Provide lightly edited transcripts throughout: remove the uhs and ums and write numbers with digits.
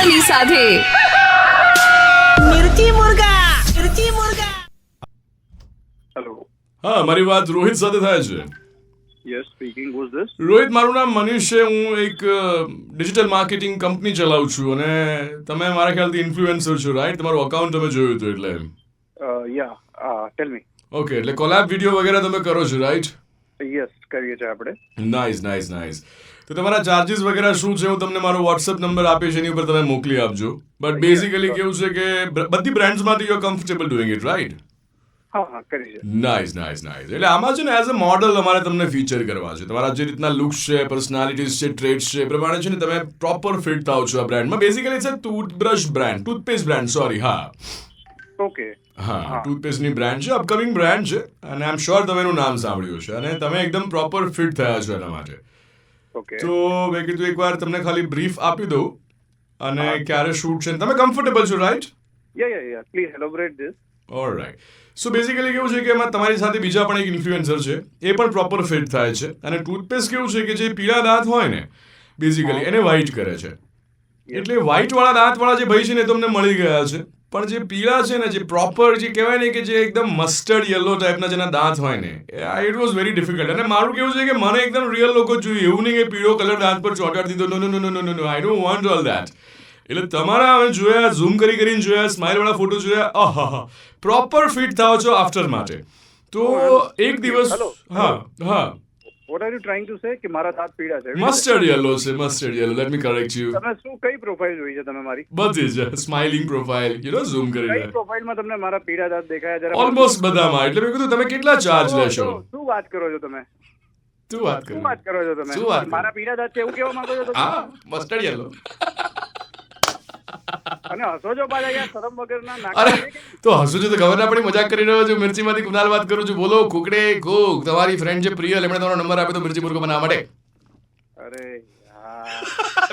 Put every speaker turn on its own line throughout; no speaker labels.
કુંડલી સાથે.
હેલો.
હા, મારી વાત રોહિત સાથે થાય છે.
Yes speaking. Who's this?
Rohit, મારું નામ મનીષ છે. હું એક ડિજિટલ માર્કેટિંગ કંપની ચલાવું છું અને તમે મારા ખ્યાલથી ઇન્ફ્લુએન્સર છો, રાઈટ? તમારું અકાઉન્ટ તમે જોયું હતું એટલે.
યા ટેલ મી.
ઓકે, એટલે કોલેબ વિડીયો વગેરે તમે કરો છો, રાઈટ?
યસ કરીએ છીએ આપણે.
નાઇસ. તો તમારા ચાર્જીસ વગેરે શું છે હું તમને મારો વોટ્સએપ નંબર આપીશ, એની ઉપર તમે મોકલી આપજો. બટ બેઝિકલી કેવું છે કે બધી બ્રાન્ડ્સમાંથી you are comfortable doing it, right?
હા કરીએ.
નાઇસ. એટલે આમાં છે ને એઝ અ મોડલ અમારે તમને ફીચર કરવા છે. તમારા જે રીતના લુક્સ છે, પર્સનાલિટીઝ છે, ટ્રેડ્સ છે, એ પ્રમાણે છે ને તમે પ્રોપર ફિટ થાવ છો આ બ્રાન્ડમાં. બેઝિકલી છે toothbrush brand, toothpaste brand, sorry.
Okay.
હા, ટૂથપેસ્ટની બ્રાન્ડ છે, અપકમિંગ બ્રાન્ડ છે અને આઈ એમ શ્યોર તમે એનું નામ સાંભળ્યું છે અને તમે એકદમ પ્રોપર ફિટ થયા છો એના માટે.
ઓકે.
તો મેં કીધું એકવાર તમને ખાલી બ્રીફ આપી દઉં અને ક્યારે શૂટ છે. તમે કમ્ફર્ટેબલ છો, right?
Yeah please elaborate this.
Alright. So basically કેવું છે કે એમાં તમારી સાથે બીજા પણ એક ઇન્ફ્લુએન્સર છે, એ પણ પ્રોપર ફિટ થાય છે. અને ટૂથપેસ્ટ કેવું છે કે જે પીળા દાંત હોય ને બેઝિકલી એને વ્હાઇટ કરે છે. એટલે વ્હાઇટ વાળા દાંતવાળા જે ભાઈ છે ને એ તમને મળી ગયા છે. પણ જે પીળા છે ને, જે પ્રોપર જે કહેવાય ને કે જે એકદમ મસ્ટર્ડ યલો ટાઈપના જેના દાંત હોય ને, ઇટ વોઝ વેરી ડિફિકલ્ટ. અને મારું કેવું છે કે મને એકદમ રિયલ લોકો જોઈએ, એવું નહીં કે પીળો કલર દાંત પર ચોંટાડી દીધો. No I don't want all that. એટલે તમારા અમે જોયા, ઝૂમ કરીને જોયા, સ્માઇલ વાળા ફોટો જોયા, આહા, પ્રોપર ફિટ થાવ છો આફ્ટર માટે. તો એક દિવસ હા
what are you trying to say કે મારા દાંત પીળા છે?
મસ્ટર્ડ યલો છે, mustard yellow. Let me correct you.
તમે શું કઈ પ્રોફાઇલ જોઈ છે તમે મારી?
બધી જ સ્માઇલિંગ પ્રોફાઇલ, ઝૂમ
કઈ
કરીને
પ્રોફાઇલમાં તમને મારા પીળા દાંત દેખાયા જરા?
ઓલમોસ્ટ બધામાં. એટલે મેં કીધું તમે કેટલા ચાર્જ લેશો?
શું વાત કરો છો તમે?
શું વાત
શું વાત કરો છો તમે?
શું વાત કરો?
મારા પીળા દાંત છે એવું કેવા માંગો છો તમે?
હા, મસ્ટર્ડ યલો.
અને હસો છો પાછા યાર, શરમ વગરના નાક.
અરે તો હસું છું તો ખબર ના પડી, મજાક કરી રહ્યો છું. મિર્ચીમાંથી કુનાલ વાત કરું છું. બોલો કુકડે કુક. તમારી ફ્રેન્ડ છે પ્રિયલ, એમણે તમારો નંબર આપ્યો તો મિર્ચી મુર્ગો બનાવવા માટે.
અરે યાર.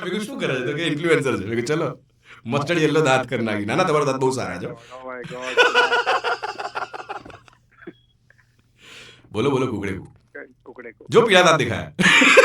મેં કીધું શું કરે છે? તો કે ઇન્ફ્લુએન્સર છે. મેં કીધું ચલો મસ્ટર્ડ યલો દાંત કરી નાખી. ના તમારો દાંત બહુ સારા છે.
Oh my God.
બોલો કુકડે કુક.
કુકડે કુક.
જો પીળા દાંત દેખાયા.